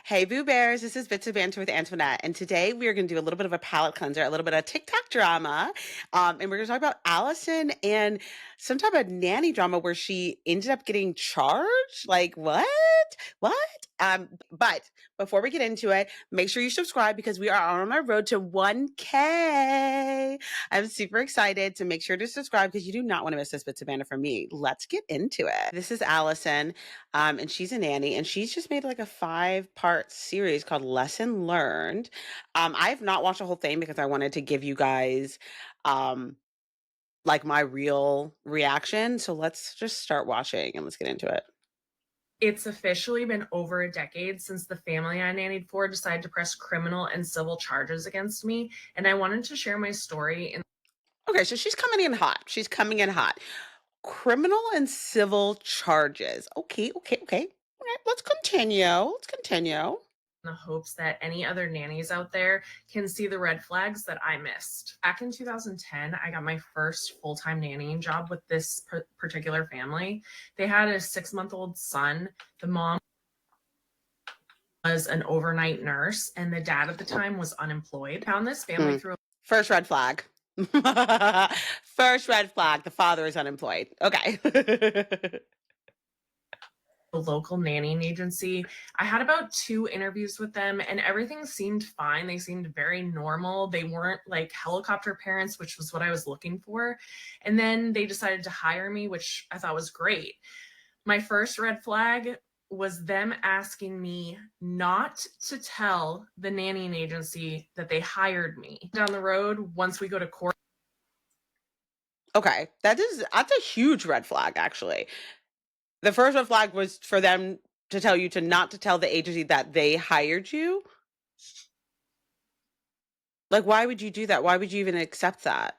Hey, Boo Bears, this is Bits of Banter with Antoinette, and today we are going to do a little bit of a palate cleanser, a little bit of TikTok drama, and we're going to talk about Allison and some type of nanny drama where she ended up getting charged. Like, what? What? But before we get into it, make sure you subscribe because we are on our road to 1K. I'm super excited, to make sure to subscribe because you do not want to miss this Bits of Banter from me. Let's get into it. This is Allison. And she's a nanny, and she's just made like a 5-part series called Lesson Learned. I've not watched the whole thing because I wanted to give you guys like my real reaction. So let's just start watching and let's get into it. It's officially been over a decade since the family I nannied for decided to press criminal and civil charges against me, and I wanted to share my story in Okay, so she's coming in hot. She's coming in hot. Criminal and civil charges. Okay, okay, okay. All right, let's continue. Let's continue. the hopes that any other nannies out there can see the red flags that I missed. Back in 2010, I got my first full-time nannying job with this particular family. They had a 6-month-old son. The mom was an overnight nurse, and the dad at the time was unemployed. Found this family through First red flag. First red flag. The father is unemployed. Okay. a local nannying agency. I had about 2 interviews with them and everything seemed fine. They seemed very normal. They weren't like helicopter parents, which was what I was looking for. And then they decided to hire me, which I thought was great. My first red flag was them asking me not to tell the nannying agency that they hired me. Down the road, once we go to court, Okay. That's a huge red flag, actually. The first red flag was for them to tell you to not to tell the agency that they hired you. Like, why would you do that? Why would you even accept that?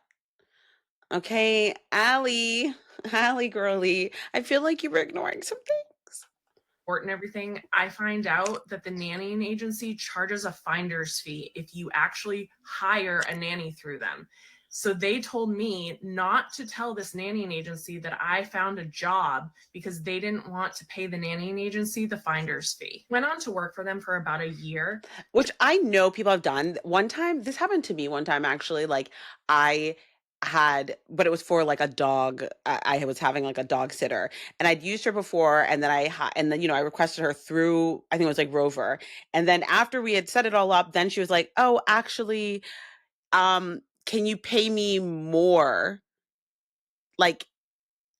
Okay, Allie, Allie girly, I feel like you were ignoring some things. and everything, I find out that the nannying agency charges a finder's fee if you actually hire a nanny through them. So they told me not to tell this nannying agency that I found a job because they didn't want to pay the nannying agency the finder's fee. Went on to work for them for about a year. Which I know people have done. One time, this happened to me one time actually. Like, I had, but it was for like a dog. I was having like a dog sitter, and I'd used her before, and then and then I requested her through. I think it was like Rover, and then after we had set it all up, then she was like, "Oh, actually, can you pay me more?" Like,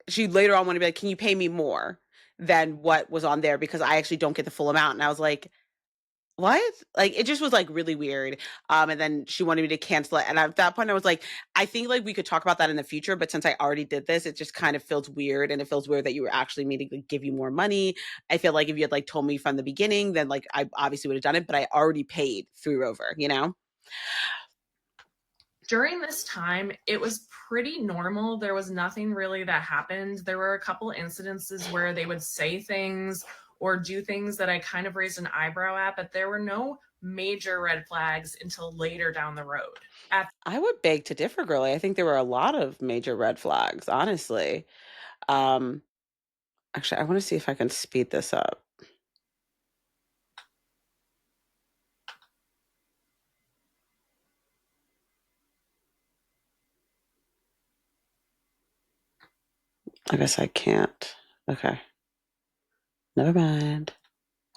she later on wanted to be like, "Can you pay me more than what was on there because I actually don't get the full amount?" And I was like, what? Like, it just was like really weird. And then she wanted me to cancel it. And at that point I was like, I think like we could talk about that in the future, but since I already did this, it just kind of feels weird. And it feels weird that you were actually meaning to give you more money. I feel like if you had like told me from the beginning, then like I obviously would have done it, but I already paid through Rover. During this time, it was pretty normal. There was nothing really that happened. There were a couple incidences where they would say things or do things that I kind of raised an eyebrow at, but there were no major red flags until later down the road. I would beg to differ, girly. I think there were a lot of major red flags, honestly. Um, Actually, I want to see if I can speed this up. I guess I can't. Okay. Never mind.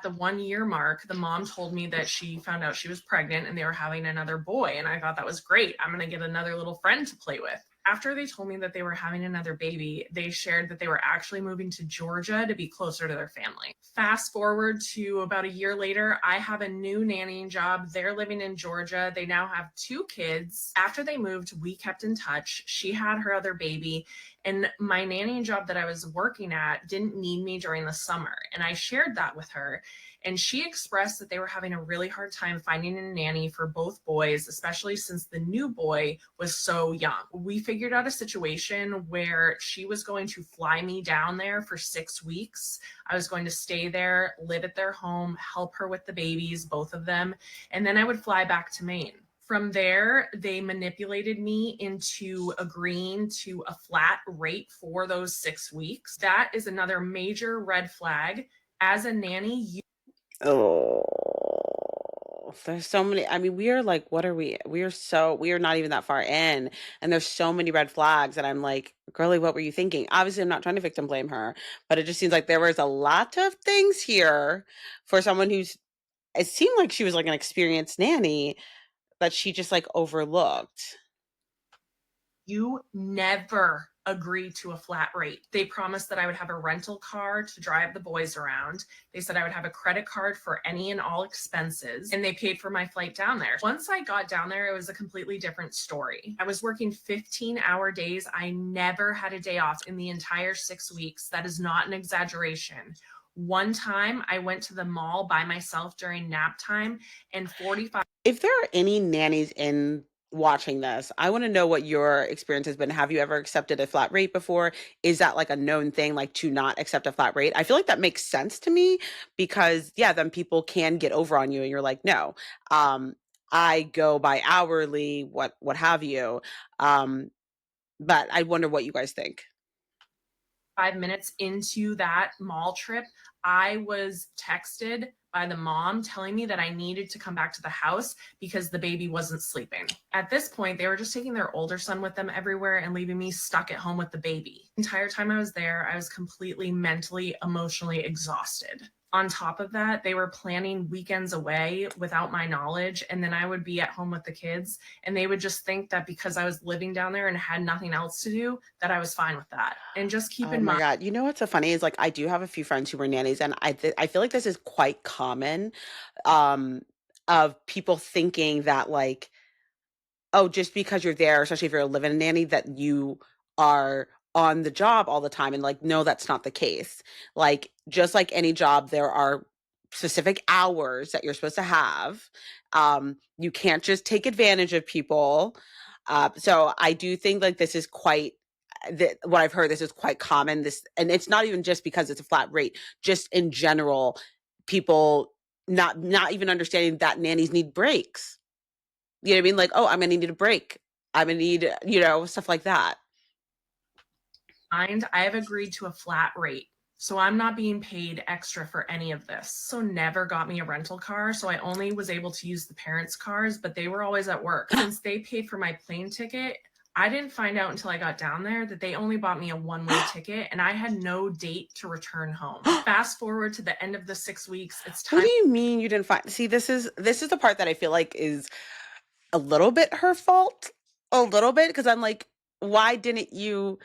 The 1 year mark, the mom told me that she found out she was pregnant and they were having another boy. And I thought that was great. I'm going to get another little friend to play with. After they told me that they were having another baby, they shared that they were actually moving to Georgia to be closer to their family. Fast forward to about a year later, I have a new nannying job. They're living in Georgia. They now have 2 kids. After they moved, we kept in touch. She had her other baby, and my nannying job that I was working at didn't need me during the summer. And I shared that with her. And she expressed that they were having a really hard time finding a nanny for both boys, especially since the new boy was so young. We figured out a situation where she was going to fly me down there for 6 weeks. I was going to stay there, live at their home, help her with the babies, both of them, and then I would fly back to Maine. From there, they manipulated me into agreeing to a flat rate for those 6 weeks. That is another major red flag. As a nanny, Oh. There's so many. I mean, we are like, what are we? We are not even that far in. And there's so many red flags. And I'm like, girlie, what were you thinking? Obviously, I'm not trying to victim blame her, but it just seems like there was a lot of things here for someone it seemed like she was like an experienced nanny that she just like overlooked. You never agreed to a flat rate. They promised that I would have a rental car to drive the boys around. They said I would have a credit card for any and all expenses, and they paid for my flight down there. Once I got down there, it was a completely different story. I was working 15-hour days. I never had a day off in the entire 6 weeks. That is not an exaggeration. One time I went to the mall by myself during nap time, and 45 If there are any nannies in watching this, I want to know what your experience has been. Have you ever accepted a flat rate before? Is that like a known thing, like to not accept a flat rate? I feel like that makes sense to me because, yeah, then people can get over on you and you're like, no, um, I go by hourly, what have you. Um, but I wonder what you guys think. 5 minutes into that mall trip, I was texted by the mom telling me that I needed to come back to the house because the baby wasn't sleeping. At this point, they were just taking their older son with them everywhere and leaving me stuck at home with the baby. The entire time I was there, I was completely mentally, emotionally exhausted. On top of that, they were planning weekends away without my knowledge, and then I would be at home with the kids, and they would just think that because I was living down there and had nothing else to do, that I was fine with that. And just keep Oh in my mind, God. You know what's so funny is like I do have a few friends who were nannies and I feel like this is quite common um of people thinking that like oh, just because you're there, especially if you're a live-in nanny, that you are on the job all the time. And like, no, that's not the case. Like, just like any job, there are specific hours that you're supposed to have. You can't just take advantage of people. So I do think like this is quite what I've heard. This is quite common. This, and it's not even just because it's a flat rate. Just in general, people not even understanding that nannies need breaks. You know what I mean? Like, oh, I'm gonna need a break. I'm gonna need, stuff like that. I have agreed to a flat rate. So I'm not being paid extra for any of this. So never got me a rental car. So I only was able to use the parents' cars, but they were always at work. Since they paid for my plane ticket, I didn't find out until I got down there that they only bought me a one-way ticket and I had no date to return home. Fast forward to the end of the 6 weeks, it's What time. do you mean you didn't find? See, this is the part that I feel like is a little bit her fault, a little bit, because I'm like, why didn't you?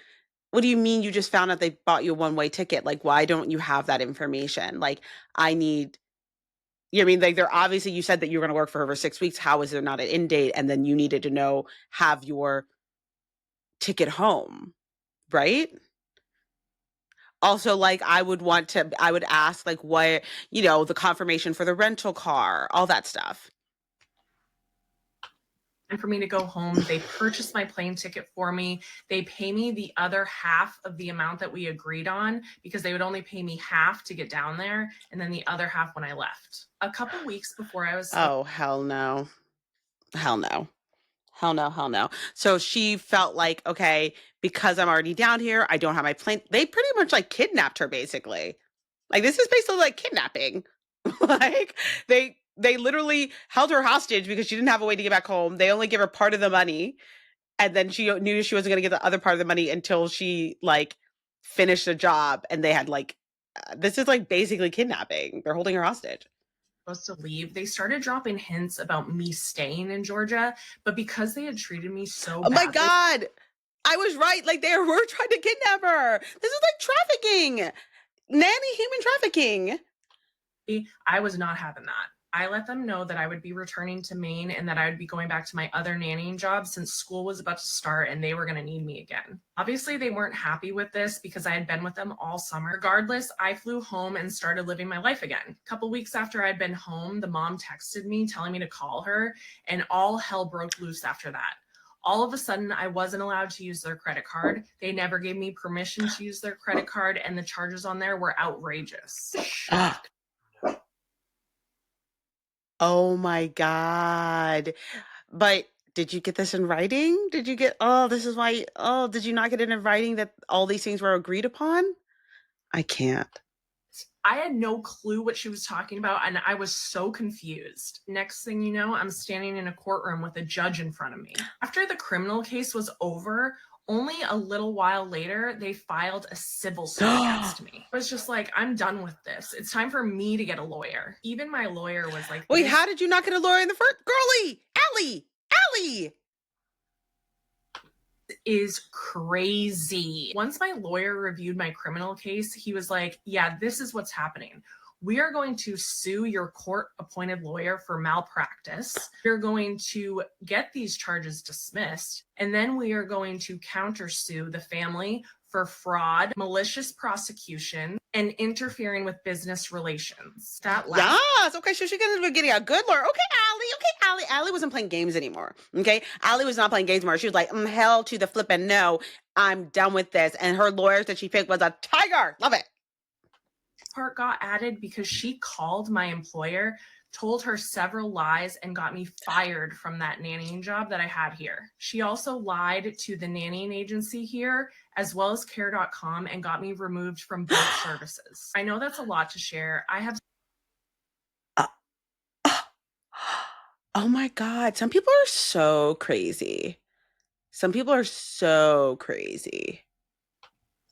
What do you mean you just found out they bought you a one-way ticket? Like, why don't you have that information? Like, I need. You know what I mean? Like, they're obviously you said that you were going to work for her for 6 weeks. How is there not an end date? And then you needed to have your ticket home, right? Also, like I would ask like what, the confirmation for the rental car, all that stuff. For me to go home. They purchase my plane ticket for me. They pay me the other half of the amount that we agreed on because they would only pay me half to get down there and then the other half when I left. A couple weeks before I was supposed Oh, hell no. Hell no. Hell no, hell no. So she felt like, okay, because I'm already down here, I don't have my plane. They pretty much like kidnapped her basically. Like this is basically like kidnapping. Like they literally held her hostage because she didn't have a way to get back home. They only give her part of the money and then she knew she wasn't going to get the other part of the money until she like finished the job and they had like this is like basically kidnapping. They're holding her hostage. to leave, they started dropping hints about me staying in Georgia, but because they had treated me so Oh my badly, God. I was right. Like they were trying to kidnap her. This is like trafficking. Nanny human trafficking. I was not having that. I let them know that I would be returning to Maine and that I would be going back to my other nannying job since school was about to start and they were going to need me again. Obviously, they weren't happy with this because I had been with them all summer. Regardless, I flew home and started living my life again. A couple weeks after I'd been home, the mom texted me telling me to call her, and all hell broke loose after that. All of a sudden, I wasn't allowed to use their credit card. They never gave me permission to use their credit card, and the charges on there were outrageous. Shock. Oh my God. But did you get this in writing? Did you get, oh, this is why, oh, did you not get it in writing that all these things were agreed upon? I can't. I had no clue what she was talking about, and I was so confused. Next thing you know, I'm standing in a courtroom with a judge in front of me. After the criminal case was over, only a little while later, they filed a civil suit against me. I was just like, I'm done with this. It's time for me to get a lawyer. Even my lawyer was like, Wait, how did you not get a lawyer in the first? Girlie, Allie. Is crazy. Once my lawyer reviewed my criminal case, he was like, yeah, this is what's happening. We are going to sue your court appointed lawyer for malpractice. We're going to get these charges dismissed. And then we are going to countersue the family for fraud, malicious prosecution, and interfering with business relations. That last Yes. Okay, so she got getting a good lawyer. Okay, Allie. Okay, Allie. Allie wasn't playing games anymore. Okay, Allie was not playing games anymore. She was like, hell to the flippin' no. I'm done with this. And her lawyers that she picked was a tiger. Love it. part got added because she called my employer, told her several lies, and got me fired from that nannying job that I had here. She also lied to the nannying agency here, as well as care.com, and got me removed from both services. I know that's a lot to share. I have Uh, oh my God. Some people are so crazy. Some people are so crazy.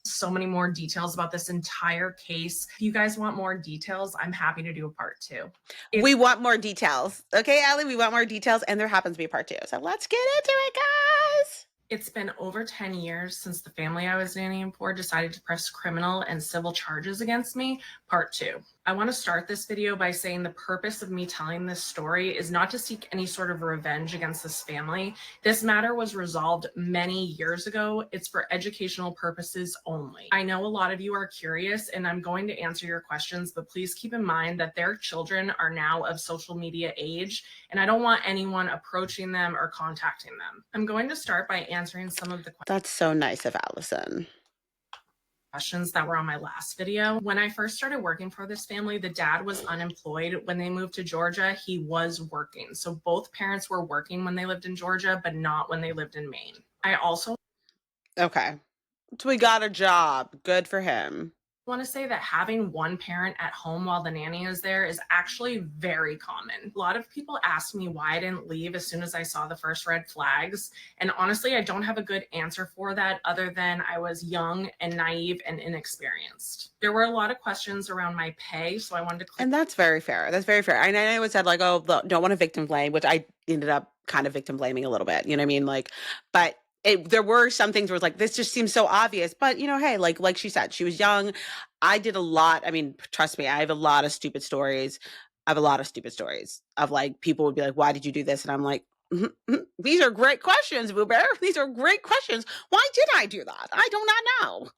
so many more details about this entire case. If you guys want more details, I'm happy to do a part two. We want more details. Okay, Allie, we want more details. And there happens to be a part two. So let's get into it, guys. It's been over 10 years since the family I was nannying for decided to press criminal and civil charges against me. Part two. I want to start this video by saying the purpose of me telling this story is not to seek any sort of revenge against this family. This matter was resolved many years ago. It's for educational purposes only. I know a lot of you are curious, and I'm going to answer your questions, but please keep in mind that their children are now of social media age, and I don't want anyone approaching them or contacting them. I'm going to start by answering some of the That's so nice of Allison. questions that were on my last video. When I first started working for this family, the dad was unemployed. When they moved to Georgia, he was working. So both parents were working when they lived in Georgia, but not when they lived in Maine. I also Okay. So we got a job. Good for him. want to say that having one parent at home while the nanny is there is actually very common. A lot of people asked me why I didn't leave as soon as I saw the first red flags. And honestly, I don't have a good answer for that other than I was young and naive and inexperienced. There were a lot of questions around my pay, so I wanted to clear. And that's very fair. That's very fair. And I know it said like, oh, don't want to victim blame, which I ended up kind of victim blaming a little bit. You know what I mean? Like, but there were some things where it's like, this just seems so obvious. But you know, hey, like she said, she was young. I did a lot. I mean, trust me, I have a lot of stupid stories. I have a lot of stupid stories of like people would be like, why did you do this? And I'm like, these are great questions, Boo Bear. These are great questions. Why did I do that? I do not know.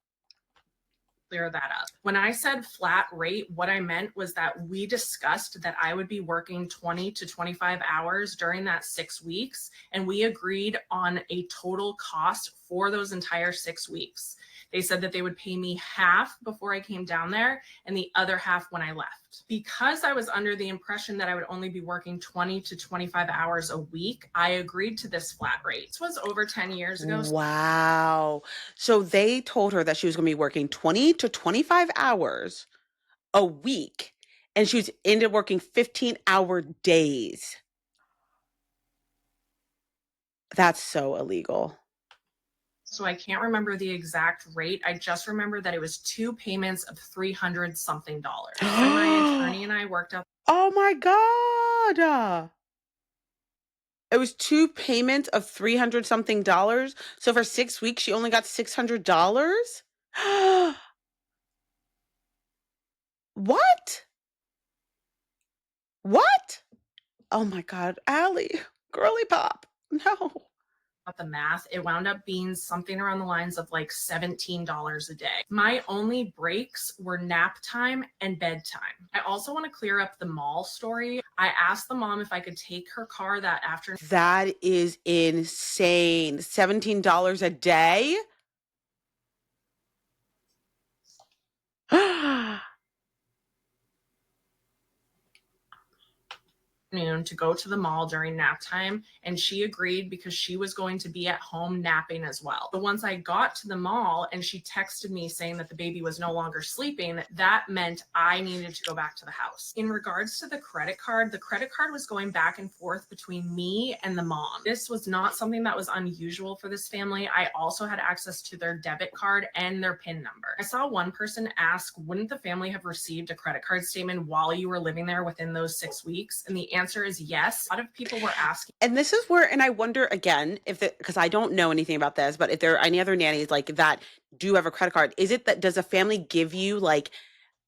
Clear that up. When I said flat rate, what I meant was that we discussed that I would be working 20 to 25 hours during that 6 weeks, and we agreed on a total cost for those entire 6 weeks. They said that they would pay me half before I came down there and the other half when I left. Because I was under the impression that I would only be working 20 to 25 hours a week, I agreed to this flat rate. This was over 10 years ago. Wow. So they told her that she was going to be working 20 to 25 hours a week, and she was ended up working 15-hour days. That's so illegal. So I can't remember the exact rate. I just remember that it was 2 payments of $300 something. So my attorney and I worked out. Oh my God. It was 2 payments of 300 something dollars. So for 6 weeks, she only got $600? What? What? Oh my God, Allie, girly pop. No. The math, it wound up being something around the lines of like $17 a day. My only breaks were nap time and bedtime. I also want to clear up the mall story. I asked the mom if I could take her car that afternoon. That is insane. $17 a day? afternoon to go to the mall during nap time, and she agreed because she was going to be at home napping as well. But once I got to the mall and she texted me saying that the baby was no longer sleeping, that meant I needed to go back to the house. In regards to the credit card was going back and forth between me and the mom. This was not something that was unusual for this family. I also had access to their debit card and their PIN number. I saw one person ask, wouldn't the family have received a credit card statement while you were living there within those 6 weeks? And the answer is yes. A lot of people were asking. And this is where, and I wonder again if it, because I don't know anything about this, but if there are any other nannies like that do have a credit card, is it that does a family give you like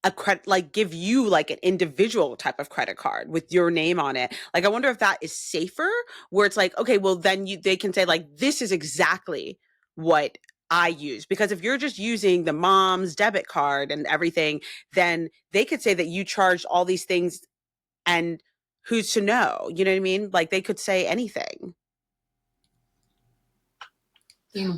a credit, like give you like an individual type of credit card with your name on it? Like, I wonder if that is safer, where it's like, okay, well, then they can say like, this is exactly what I use. Because if you're just using the mom's debit card and everything, then they could say that you charged all these things, and who's to know? You know what I mean? Like, they could say anything.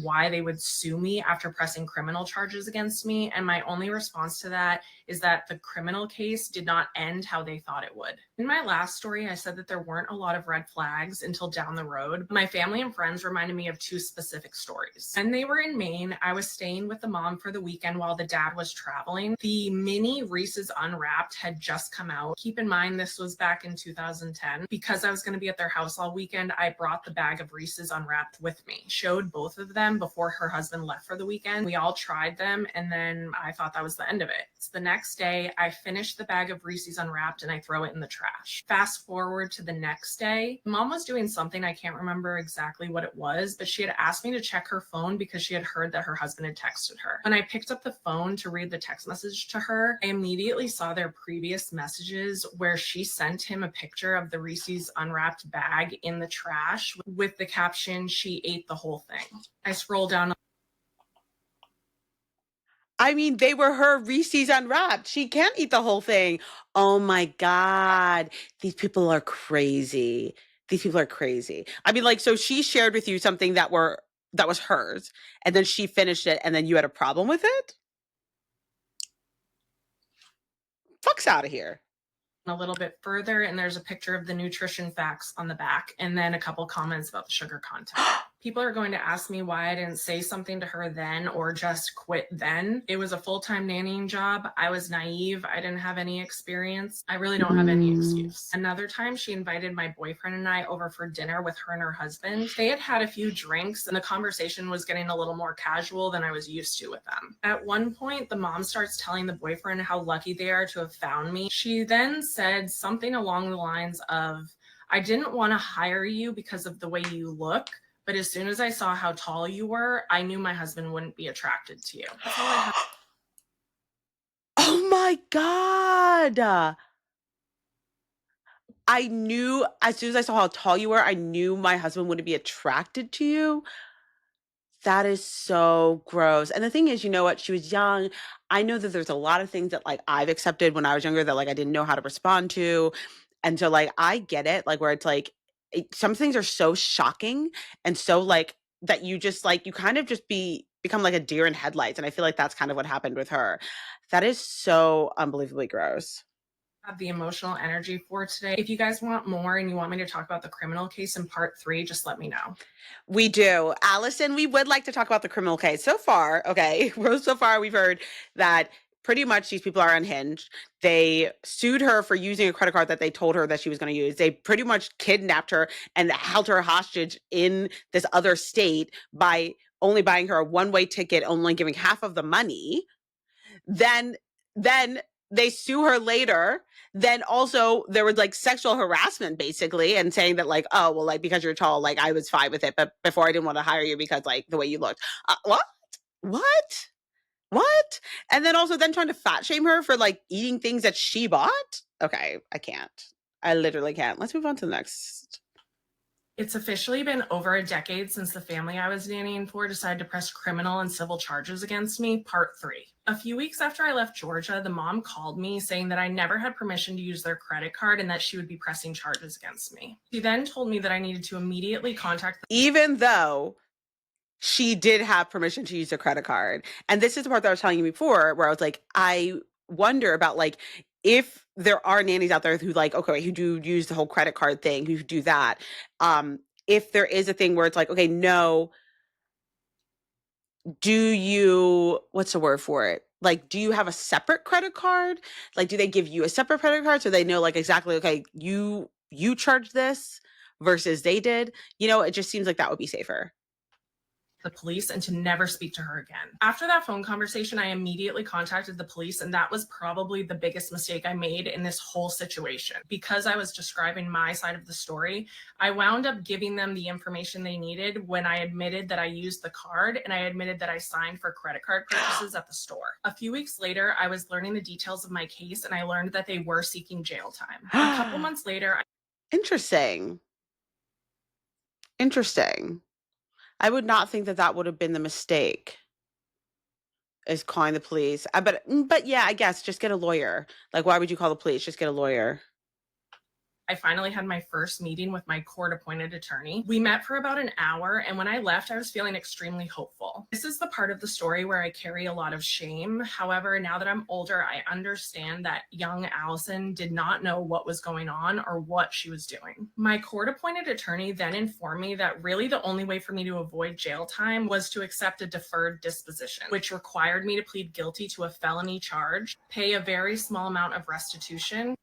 Why they would sue me after pressing criminal charges against me. And my only response to that is that the criminal case did not end how they thought it would. In my last story, I said that there weren't a lot of red flags until down the road. My family and friends reminded me of two specific stories. When they were in Maine, I was staying with the mom for the weekend while the dad was traveling. The mini Reese's Unwrapped had just come out. Keep in mind, this was back in 2010. Because I was going to be at their house all weekend, I brought the bag of Reese's Unwrapped with me. Showed both of them before her husband left for the weekend. We all tried them, and then I thought that was the end of it. So the next day, I finished the bag of Reese's Unwrapped and I throw it in the trash. Fast forward to the next day, mom was doing something, I can't remember exactly what it was, but she had asked me to check her phone because she had heard that her husband had texted her. When I picked up the phone to read the text message to her, I immediately saw their previous messages where she sent him a picture of the Reese's Unwrapped bag in the trash with the caption, "She ate the whole thing." I scroll down. I mean, they were her Reese's Unwrapped. She can't eat the whole thing. Oh my God. These people are crazy. These people are crazy. I mean, like, so she shared with you something that was hers, and then she finished it, and then you had a problem with it? Fuck's out of here. A little bit further, and there's a picture of the nutrition facts on the back, and then a couple comments about the sugar content. People are going to ask me why I didn't say something to her then or just quit then. It was a full-time nannying job. I was naive. I didn't have any experience. I really don't have any excuse. Another time, she invited my boyfriend and I over for dinner with her and her husband. They had had a few drinks, and the conversation was getting a little more casual than I was used to with them. At one point, the mom starts telling the boyfriend how lucky they are to have found me. She then said something along the lines of, "I didn't want to hire you because of the way you look, but as soon as I saw how tall you were, I knew my husband wouldn't be attracted to you." That's all I have. Oh my God. I knew as soon as I saw how tall you were, I knew my husband wouldn't be attracted to you. That is so gross. And the thing is, you know what? She was young. I know that there's a lot of things that like I've accepted when I was younger that like I didn't know how to respond to. And so like I get it, like where it's like some things are so shocking and so like that you just like you kind of just become like a deer in headlights. And I feel like that's kind of what happened with her. That is so unbelievably gross. Have the emotional energy for today. If you guys want more and you want me to talk about the criminal case in part 3, just let me know. We do. Allison, we would like to talk about the criminal case. So far, okay, so far we've heard that pretty much these people are unhinged. They sued her for using a credit card that they told her that she was going to use. They pretty much kidnapped her and held her hostage in this other state by only buying her a one-way ticket, only giving half of the money. Then they sue her later. Then also there was like sexual harassment basically, and saying that like, oh well, like because you're tall, like I was fine with it, but before I didn't want to hire you because like the way you looked. What? What? What? And then also then trying to fat shame her for like eating things that she bought. Okay, I can't. I literally can't. Let's move on to the next. It's officially been over a decade since the family I was nannying for decided to press criminal and civil charges against me, part 3. A few weeks after I left Georgia, the mom called me saying that I never had permission to use their credit card and that she would be pressing charges against me. She then told me that I needed to immediately contact the Even though she did have permission to use a credit card. And this is the part that I was telling you before, where I was like, I wonder about like, if there are nannies out there who like, okay, who do use the whole credit card thing, who do that, um, if there is a thing where it's like, okay, no, do you, what's the word for it? Like, do you have a separate credit card? Like, do they give you a separate credit card so they know like exactly, okay, you charge this versus they did? You know, it just seems like that would be safer. the police and to never speak to her again. After that phone conversation, I immediately contacted the police, and that was probably the biggest mistake I made in this whole situation. Because I was describing my side of the story, I wound up giving them the information they needed when I admitted that I used the card and I admitted that I signed for credit card purchases at the store. A few weeks later, I was learning the details of my case and I learned that they were seeking jail time. A couple months later, Interesting. Interesting. I would not think that that would have been the mistake, is calling the police. But yeah, I guess just get a lawyer. Like, why would you call the police? Just get a lawyer. I finally had my first meeting with my court appointed attorney. We met for about an hour, and when I left, I was feeling extremely hopeful. This is the part of the story where I carry a lot of shame. However, now that I'm older, I understand that young Allison did not know what was going on or what she was doing. My court appointed attorney then informed me that really the only way for me to avoid jail time was to accept a deferred disposition, which required me to plead guilty to a felony charge, pay a very small amount of restitution,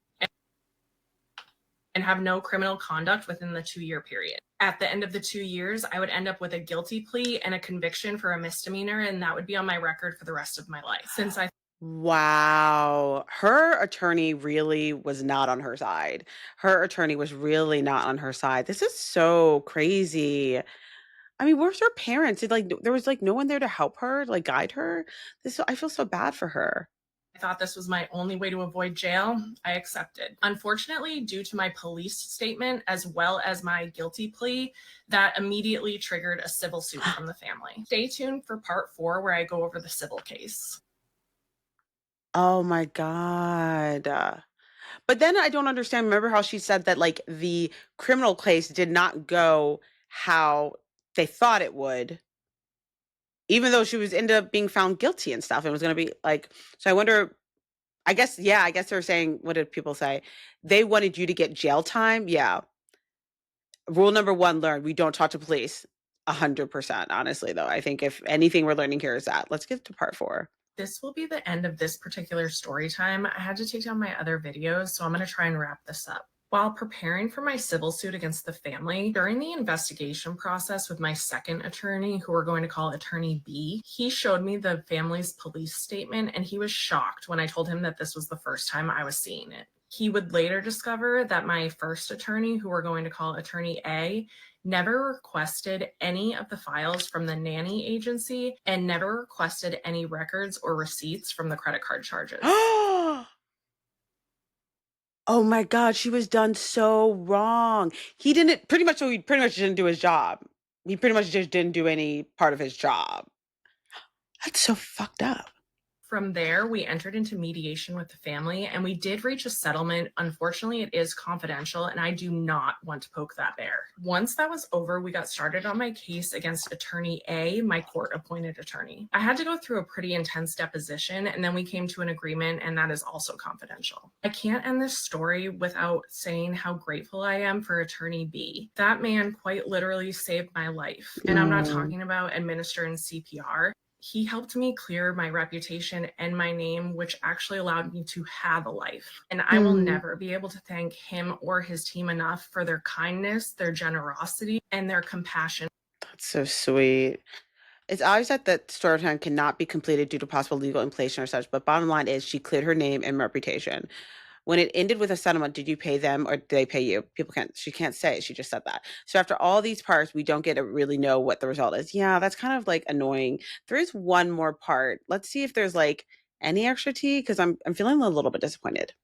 and have no criminal conduct within the 2-year period. At the end of the 2 years, I would end up with a guilty plea and a conviction for a misdemeanor, and that would be on my record for the rest of my life. Since I Wow. Her attorney really was not on her side. Her attorney was really not on her side. This is so crazy. I mean, where's her parents? There was like no one there to help her, like guide her. I feel so bad for her. thought this was my only way to avoid jail, I accepted. Unfortunately, due to my police statement as well as my guilty plea, that immediately triggered a civil suit from the family. Stay tuned for part 4 where I go over the civil case. Oh my God. But then I don't understand. Remember how she said that like the criminal case did not go how they thought it would, even though she was ended up being found guilty and stuff. It was going to be like, so I wonder, I guess, yeah, I guess they're saying, what did people say? They wanted you to get jail time. Yeah. Rule number one, learn, we don't talk to police. 100%. Honestly, though, I think if anything we're learning here is that. Let's get to part 4. This will be the end of this particular story time. I had to take down my other videos, so I'm going to try and wrap this up. While preparing for my civil suit against the family, during the investigation process with my second attorney, who we're going to call Attorney B, he showed me the family's police statement and he was shocked when I told him that this was the first time I was seeing it. He would later discover that my first attorney, who we're going to call Attorney A, never requested any of the files from the nanny agency and never requested any records or receipts from the credit card charges. Oh my God, she was done so wrong. He didn't pretty much, so he pretty much didn't do his job. He pretty much just didn't do any part of his job. That's so fucked up. From there, we entered into mediation with the family and we did reach a settlement. Unfortunately, it is confidential and I do not want to poke that bear. Once that was over, we got started on my case against Attorney A, my court appointed attorney. I had to go through a pretty intense deposition and then we came to an agreement, and that is also confidential. I can't end this story without saying how grateful I am for Attorney B. That man quite literally saved my life. And I'm not talking about administering CPR. He helped me clear my reputation and my name, which actually allowed me to have a life. And I will never be able to thank him or his team enough for their kindness, their generosity, and their compassion. That's so sweet. It's obvious that Storytime cannot be completed due to possible legal inflation or such, but bottom line is she cleared her name and reputation. When it ended with a settlement, did you pay them or did they pay you? She can't say. She just said that. So after all these parts, we don't get to really know what the result is. Yeah, that's kind of like annoying. There is one more part. Let's see if there's like any extra tea, because I'm feeling a little bit disappointed.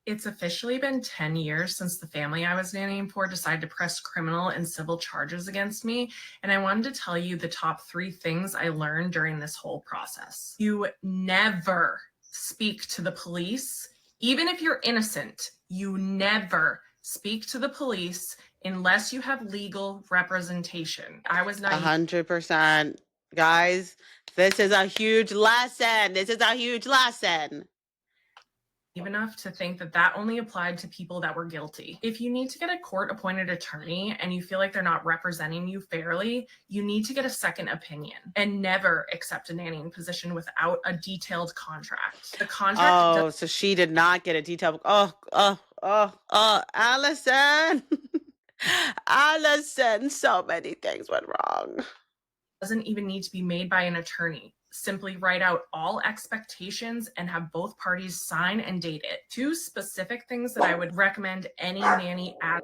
It's officially been 10 years since the family I was nannying for decided to press criminal and civil charges against me. And I wanted to tell you the top 3 things I learned during this whole process. You never speak to the police. Even if you're innocent, you never speak to the police unless you have legal representation. I was naive. 100%. Guys, this is a huge lesson. This is a huge lesson. enough to think that that only applied to people that were guilty. If you need to get a court appointed attorney and you feel like they're not representing you fairly, you need to get a second opinion and never accept a nannying position without a detailed contract. The contract does Oh, so she did not get a detailed. Allison. Allison, so many things went wrong. doesn't even need to be made by an attorney. Simply write out all expectations and have both parties sign and date it. Two specific things that I would recommend any nanny add.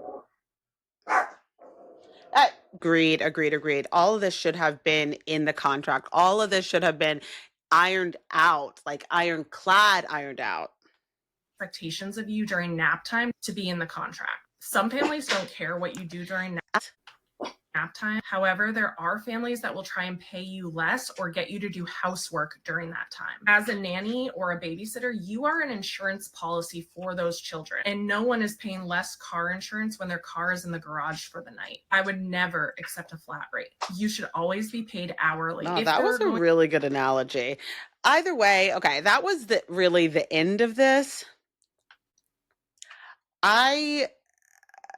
Agreed, agreed, agreed. All of this should have been in the contract. All of this should have been ironed out, like ironclad ironed out. Expectations of you during nap time to be in the contract. Some families don't care what you do during nap time. However, there are families that will try and pay you less or get you to do housework during that time. As a nanny or a babysitter, you are an insurance policy for those children, and no one is paying less car insurance when their car is in the garage for the night. I would never accept a flat rate. You should always be paid hourly. No, If that there was are a going really good analogy. Either way, okay, that was really the end of this. I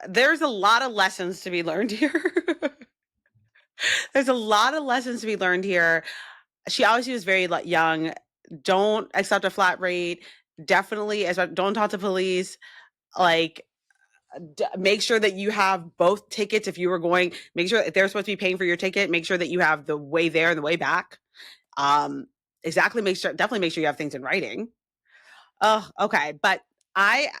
There's a lot of lessons to be learned here. There's a lot of lessons to be learned here. She obviously was very young. Don't accept a flat rate. Definitely, don't talk to police. Like, make sure that you have both tickets if you were going. Make sure if they're supposed to be paying for your ticket, make sure that you have the way there and the way back. Um, exactly. Definitely make sure you have things in writing. Oh, okay. But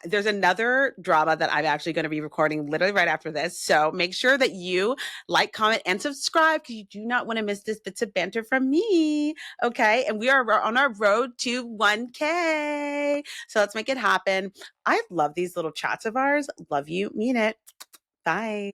there's another drama that I'm actually going to be recording literally right after this. So make sure that you like, comment, and subscribe because you do not want to miss this bits of banter from me. Okay. And we are on our road to 1K. So let's make it happen. I love these little chats of ours. Love you. Mean it. Bye.